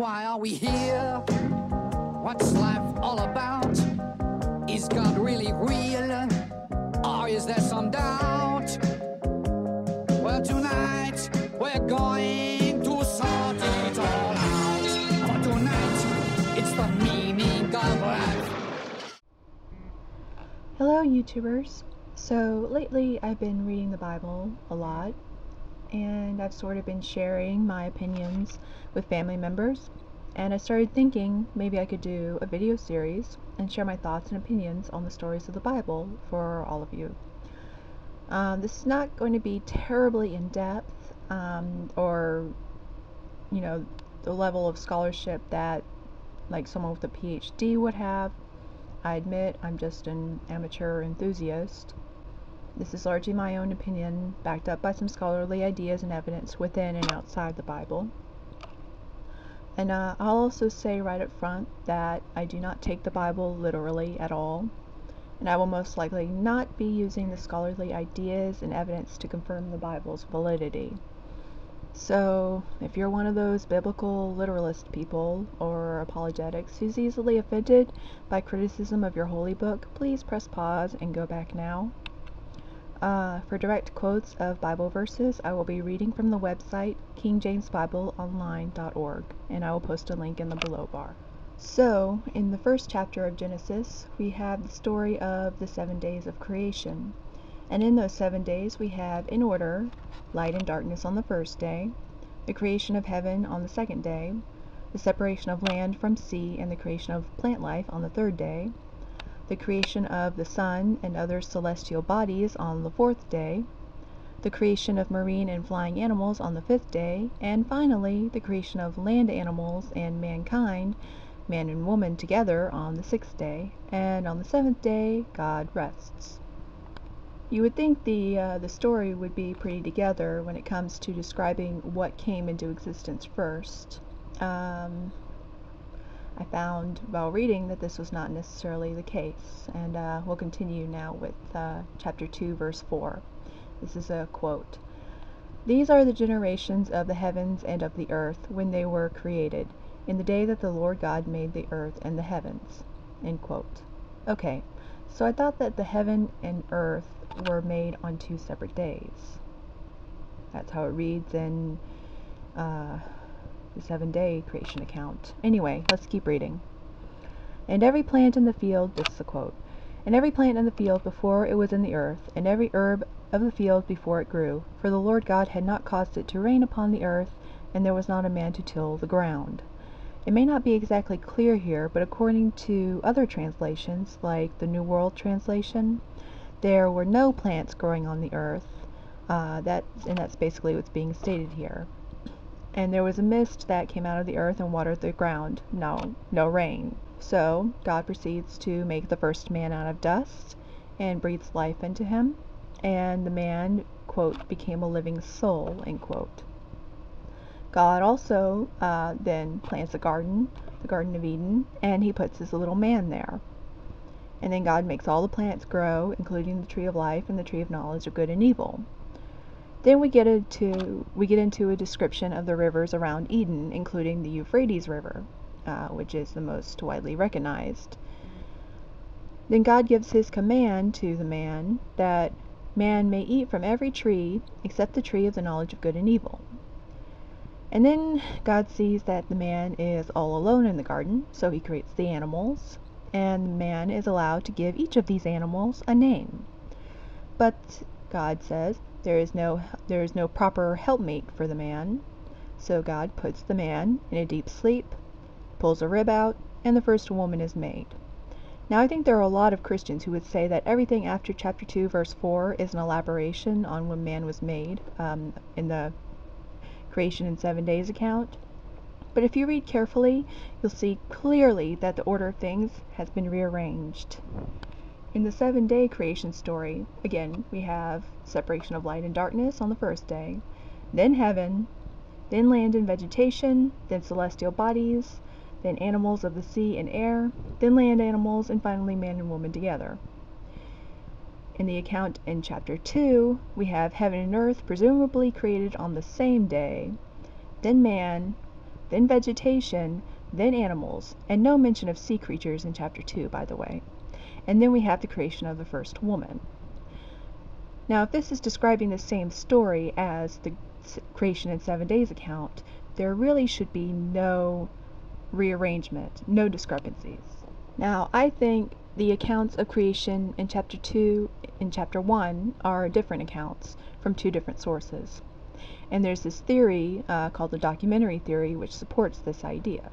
Why are we here? What's life all about? Is God really real? Or is there some doubt? Well, tonight we're going to sort it all out. For tonight, it's the meaning of life. Hello YouTubers. So lately I've been reading the Bible a lot, and I've sort of been sharing my opinions with family members, and I started thinking maybe I could do a video series and share my thoughts and opinions on the stories of the Bible for all of you. This is not going to be terribly in-depth or the level of scholarship that like someone with a PhD would have. I admit I'm just an amateur enthusiast. This is largely my own opinion, backed up by some scholarly ideas and evidence within and outside the Bible. And I'll also say right up front that I do not take the Bible literally at all, and I will most likely not be using the scholarly ideas and evidence to confirm the Bible's validity. So, if you're one of those biblical literalist people or apologetics who's easily offended by criticism of your holy book, please press pause and go back now. For direct quotes of Bible verses, I will be reading from the website kingjamesbibleonline.org, and I will post a link in the below bar. So, in the first chapter of Genesis, we have the story of the 7 days of creation. And in those 7 days we have, in order, light and darkness on the first day, the creation of heaven on the second day, the separation of land from sea and the creation of plant life on the third day, the creation of the sun and other celestial bodies on the fourth day, the creation of marine and flying animals on the fifth day, and finally the creation of land animals and mankind, man and woman together, on the sixth day, and on the seventh day God rests. You would think the story would be pretty together when it comes to describing what came into existence first. I found while reading that this was not necessarily the case, and we'll continue now with chapter 2, verse 4. This is a quote. "These are the generations of the heavens and of the earth when they were created, in the day that the Lord God made the earth and the heavens." End quote. Okay, so I thought that the heaven and earth were made on 2 separate days. That's how it reads in the 7-day creation account. Anyway, let's keep reading. "And every plant in the field," this is a quote, "and every plant in the field before it was in the earth, and every herb of the field before it grew, for the Lord God had not caused it to rain upon the earth, and there was not a man to till the ground." It may not be exactly clear here, but according to other translations, like the New World Translation, there were no plants growing on the earth. That's basically what's being stated here. "And there was a mist that came out of the earth and watered the ground." No rain. So God proceeds to make the first man out of dust and breathes life into him, and the man, quote, "became a living soul," end quote. God also then plants a garden, the Garden of Eden, and he puts his little man there. And then God makes all the plants grow, including the tree of life and the tree of knowledge of good and evil. Then we get into a description of the rivers around Eden, including the Euphrates River, which is the most widely recognized. Then God gives his command to the man that man may eat from every tree except the tree of the knowledge of good and evil. And then God sees that the man is all alone in the garden, so he creates the animals, and the man is allowed to give each of these animals a name. But God says there is no proper helpmate for the man, so God puts the man in a deep sleep, pulls a rib out, and the first woman is made. Now I think there are a lot of Christians who would say that everything after chapter 2 verse 4 is an elaboration on when man was made in the creation in 7 days account. But if you read carefully, you'll see clearly that the order of things has been rearranged. In the 7-day creation story, again, we have separation of light and darkness on the first day, then heaven, then land and vegetation, then celestial bodies, then animals of the sea and air, then land animals, and finally man and woman together. In the account in chapter 2, we have heaven and earth presumably created on the same day, then man, then vegetation, then animals, and no mention of sea creatures in chapter 2, by the way. And then we have the creation of the first woman. Now, if this is describing the same story as the creation in 7 days account, there really should be no rearrangement, no discrepancies. Now, I think the accounts of creation in chapter 2 and chapter 1 are different accounts from two different sources. And there's this theory called the documentary theory, which supports this idea.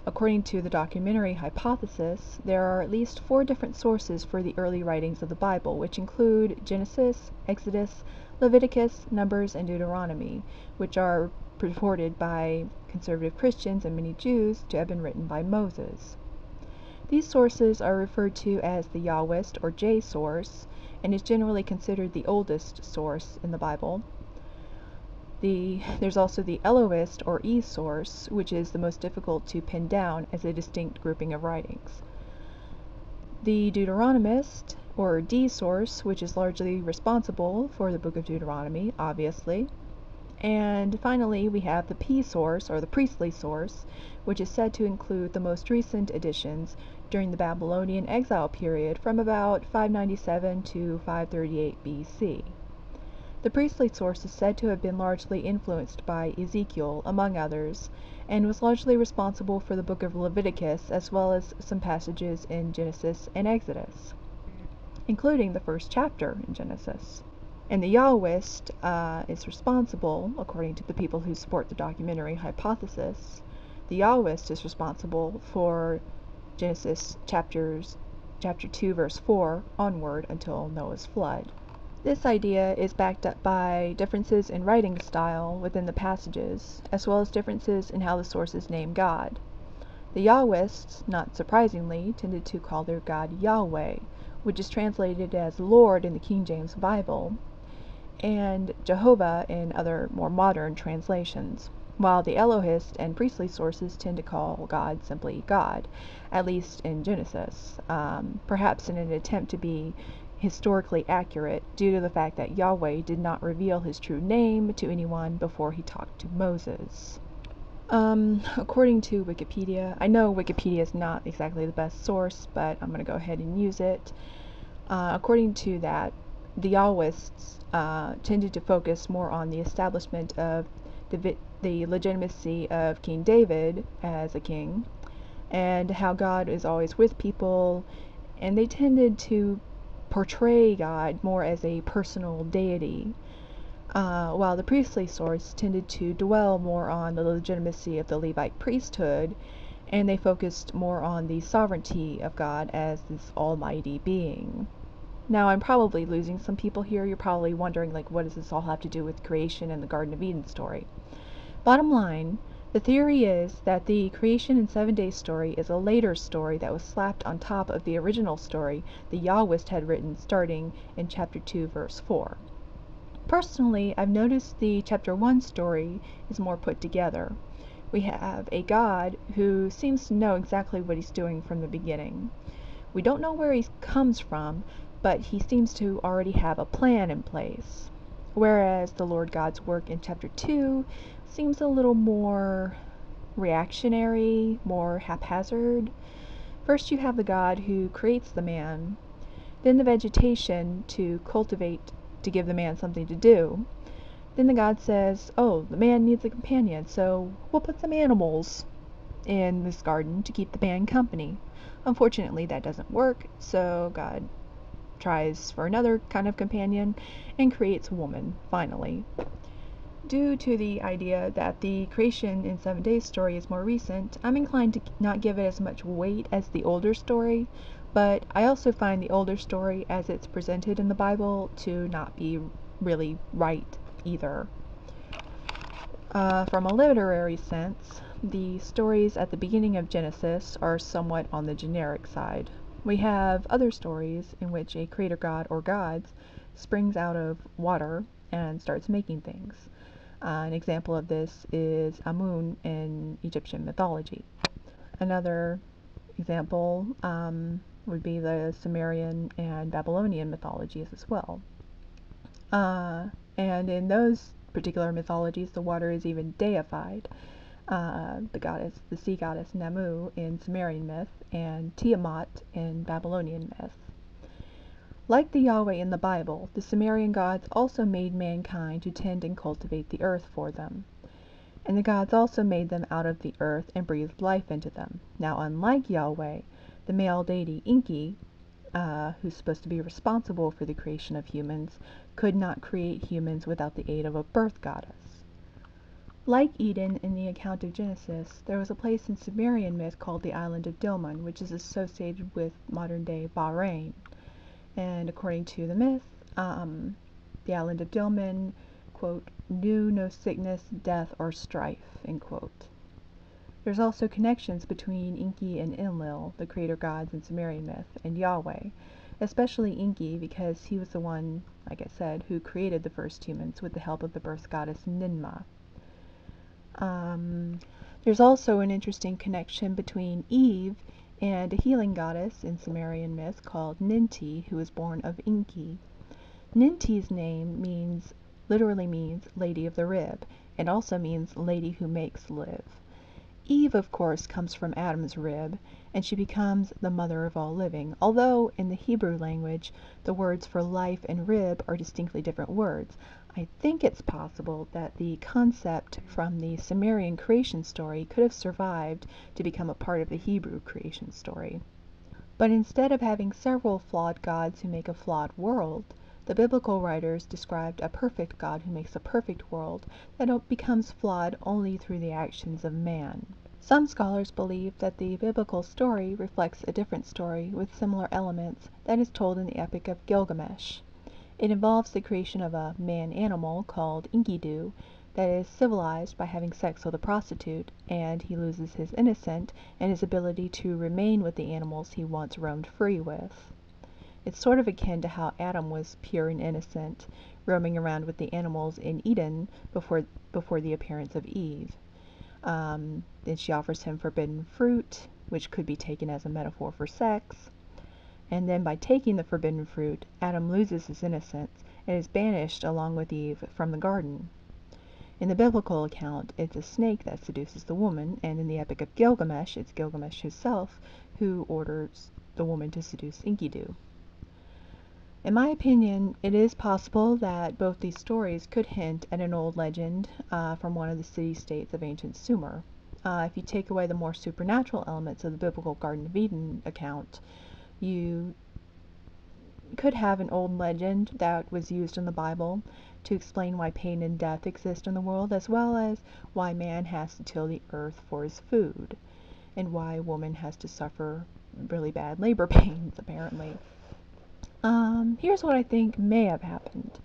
According to the documentary hypothesis, there are at least 4 different sources for the early writings of the Bible, which include Genesis, Exodus, Leviticus, Numbers, and Deuteronomy, which are purported by conservative Christians and many Jews to have been written by Moses. These sources are referred to as the Yahwist or J source, and is generally considered the oldest source in the Bible. There's also the Elohist or E source, which is the most difficult to pin down as a distinct grouping of writings. The Deuteronomist or D source, which is largely responsible for the book of Deuteronomy, obviously. And finally, we have the P source, or the priestly source, which is said to include the most recent additions during the Babylonian exile period from about 597 to 538 BC. The priestly source is said to have been largely influenced by Ezekiel, among others, and was largely responsible for the book of Leviticus, as well as some passages in Genesis and Exodus, including the first chapter in Genesis. And the Yahwist is responsible, according to the people who support the documentary hypothesis, the Yahwist is responsible for Genesis chapter 2 verse 4 onward until Noah's flood. This idea is backed up by differences in writing style within the passages, as well as differences in how the sources name God. The Yahwists, not surprisingly, tended to call their God Yahweh, which is translated as Lord in the King James Bible, and Jehovah in other more modern translations, while the Elohist and priestly sources tend to call God simply God, at least in Genesis, perhaps in an attempt to be historically accurate due to the fact that Yahweh did not reveal his true name to anyone before he talked to Moses. According to Wikipedia, I know Wikipedia is not exactly the best source, but I'm going to go ahead and use it. According to that, the Yahwists tended to focus more on the establishment of the legitimacy of King David as a king, and how God is always with people, and they tended to portray God more as a personal deity, while the priestly source tended to dwell more on the legitimacy of the Levite priesthood, and they focused more on the sovereignty of God as this almighty being. Now, I'm probably losing some people here. You're probably wondering, like, what does this all have to do with creation and the Garden of Eden story? Bottom line, the theory is that the creation in 7 days story is a later story that was slapped on top of the original story the Yahwist had written starting in chapter 2 verse 4. Personally, I've noticed the chapter 1 story is more put together. We have a God who seems to know exactly what he's doing from the beginning. We don't know where he comes from, but he seems to already have a plan in place. Whereas the Lord God's work in chapter 2 seems a little more reactionary, more haphazard. First you have the God who creates the man, then the vegetation to cultivate to give the man something to do. Then the God says, oh, the man needs a companion, so we'll put some animals in this garden to keep the man company. Unfortunately, that doesn't work, so God tries for another kind of companion and creates a woman, finally. Due to the idea that the creation in 7 days story is more recent, I'm inclined to not give it as much weight as the older story, but I also find the older story as it's presented in the Bible to not be really right either. From a literary sense, the stories at the beginning of Genesis are somewhat on the generic side. We have other stories in which a creator god or gods springs out of water and starts making things. An example of this is Amun in Egyptian mythology. Another example would be the Sumerian and Babylonian mythologies as well. And in those particular mythologies, the water is even deified. The sea goddess Namu in Sumerian myth, and Tiamat in Babylonian myth. Like the Yahweh in the Bible, the Sumerian gods also made mankind to tend and cultivate the earth for them. And the gods also made them out of the earth and breathed life into them. Now, unlike Yahweh, the male deity Enki, who's supposed to be responsible for the creation of humans, could not create humans without the aid of a birth goddess. Like Edin in the account of Genesis, there was a place in Sumerian myth called the island of Dilmun, which is associated with modern-day Bahrain. And according to the myth, the island of Dilmun, quote, knew no sickness, death, or strife, end quote. There's also connections between Enki and Enlil, the creator gods in Sumerian myth, and Yahweh, especially Enki because he was the one, like I said, who created the first humans with the help of the birth goddess Ninmah. There's also an interesting connection between Eve and a healing goddess in Sumerian myth called Ninti, who was born of Enki. Ninti's name literally means Lady of the Rib, and also means Lady who makes live. Eve, of course, comes from Adam's rib, and she becomes the mother of all living, although in the Hebrew language the words for life and rib are distinctly different words. I think it's possible that the concept from the Sumerian creation story could have survived to become a part of the Hebrew creation story. But instead of having several flawed gods who make a flawed world, the biblical writers described a perfect God who makes a perfect world that becomes flawed only through the actions of man. Some scholars believe that the biblical story reflects a different story with similar elements that is told in the Epic of Gilgamesh. It involves the creation of a man-animal called Enkidu that is civilized by having sex with a prostitute, and he loses his innocence and his ability to remain with the animals he once roamed free with. It's sort of akin to how Adam was pure and innocent, roaming around with the animals in Eden before the appearance of Eve. Then she offers him forbidden fruit, which could be taken as a metaphor for sex. And then by taking the forbidden fruit, Adam loses his innocence and is banished along with Eve from the garden. In the biblical account, it's a snake that seduces the woman, and in the Epic of Gilgamesh, it's Gilgamesh himself who orders the woman to seduce Enkidu. In my opinion, it is possible that both these stories could hint at an old legend from one of the city-states of ancient Sumer. If you take away the more supernatural elements of the biblical Garden of Eden account, you could have an old legend that was used in the Bible to explain why pain and death exist in the world, as well as why man has to till the earth for his food, and why a woman has to suffer really bad labor pains, apparently. Here's what I think may have happened.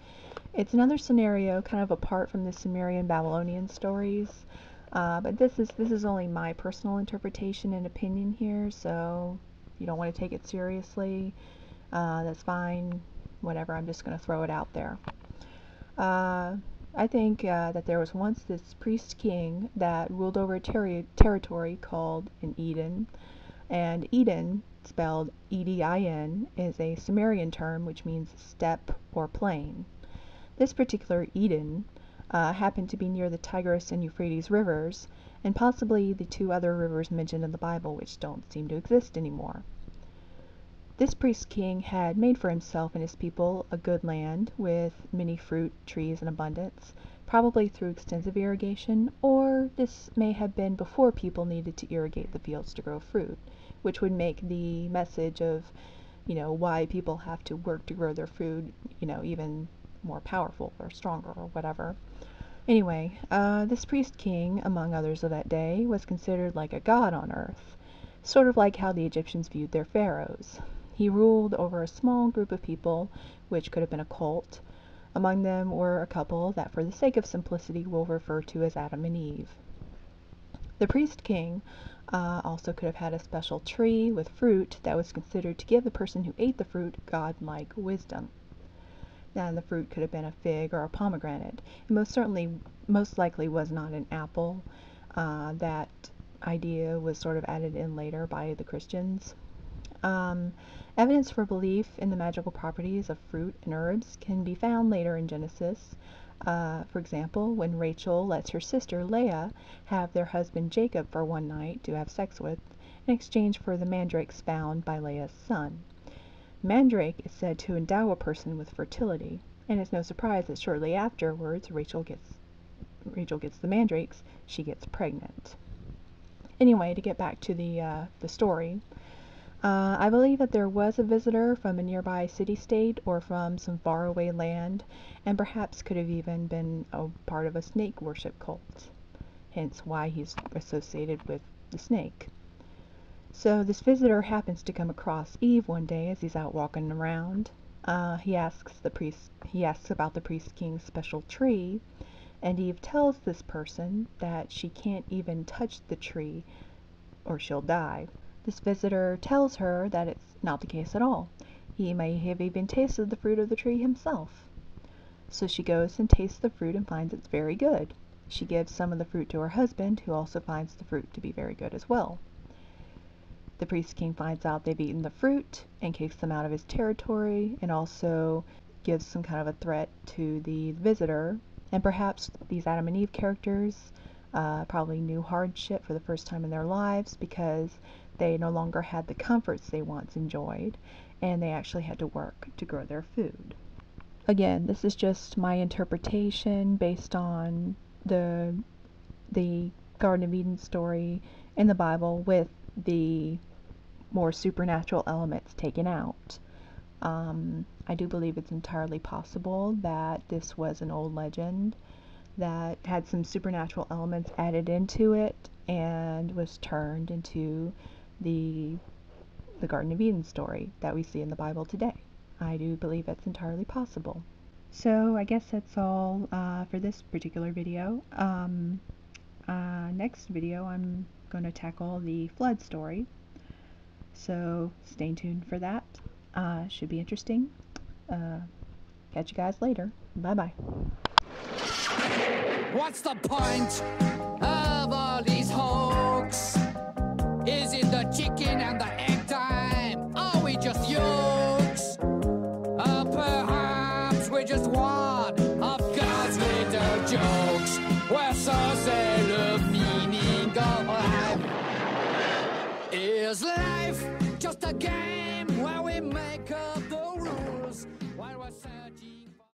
It's another scenario kind of apart from the Sumerian Babylonian stories, but this is only my personal interpretation and opinion here, so if you don't want to take it seriously, that's fine, whatever, I'm just going to throw it out there. I think that there was once this priest king that ruled over a territory called Edin, and Edin, spelled Edin, is a Sumerian term which means steppe or plain. This particular Edin happened to be near the Tigris and Euphrates rivers, and possibly the two other rivers mentioned in the Bible which don't seem to exist anymore. This priest king had made for himself and his people a good land with many fruit trees in abundance, probably through extensive irrigation, or this may have been before people needed to irrigate the fields to grow fruit, which would make the message of, why people have to work to grow their food, even more powerful or stronger or whatever. Anyway, this priest king, among others of that day, was considered like a god on earth, sort of like how the Egyptians viewed their pharaohs. He ruled over a small group of people, which could have been a cult. Among them were a couple that, for the sake of simplicity, we'll refer to as Adam and Eve. The priest king also could have had a special tree with fruit that was considered to give the person who ate the fruit godlike wisdom. And the fruit could have been a fig or a pomegranate. It most likely was not an apple. That idea was sort of added in later by the Christians. Evidence for belief in the magical properties of fruit and herbs can be found later in Genesis. For example, when Rachel lets her sister Leah have their husband Jacob for one night to have sex with, in exchange for the mandrakes found by Leah's son. Mandrake is said to endow a person with fertility, and it's no surprise that shortly afterwards Rachel gets the mandrakes, she gets pregnant. Anyway, to get back to the story, I believe that there was a visitor from a nearby city-state or from some faraway land, and perhaps could have even been a part of a snake worship cult, hence why he's associated with the snake. So this visitor happens to come across Eve one day as he's out walking around. He asks about the priest king's special tree, and Eve tells this person that she can't even touch the tree or she'll die. This visitor tells her that it's not the case at all. He may have even tasted the fruit of the tree himself. So she goes and tastes the fruit and finds it's very good. She gives some of the fruit to her husband, who also finds the fruit to be very good as well. The priest king finds out they've eaten the fruit and kicks them out of his territory, and also gives some kind of a threat to the visitor. And perhaps these Adam and Eve characters probably knew hardship for the first time in their lives, because they no longer had the comforts they once enjoyed, and they actually had to work to grow their food. Again, this is just my interpretation based on the Garden of Eden story in the Bible, with the more supernatural elements taken out. I do believe it's entirely possible that this was an old legend that had some supernatural elements added into it and was turned into the Garden of Eden story that we see in the Bible today. I do believe it's entirely possible. So I guess that's all for this particular video. Next video I'm going to tackle the flood story, so stay tuned for that. Should be interesting. Catch you guys later. Bye bye. What's the point of all these hoax? Is it the chicken and the egg time? Are we just yokes? Perhaps we're just one of God's little jokes. We're so say the meaning of life. Is life just a game where we make up the rules while we're searching?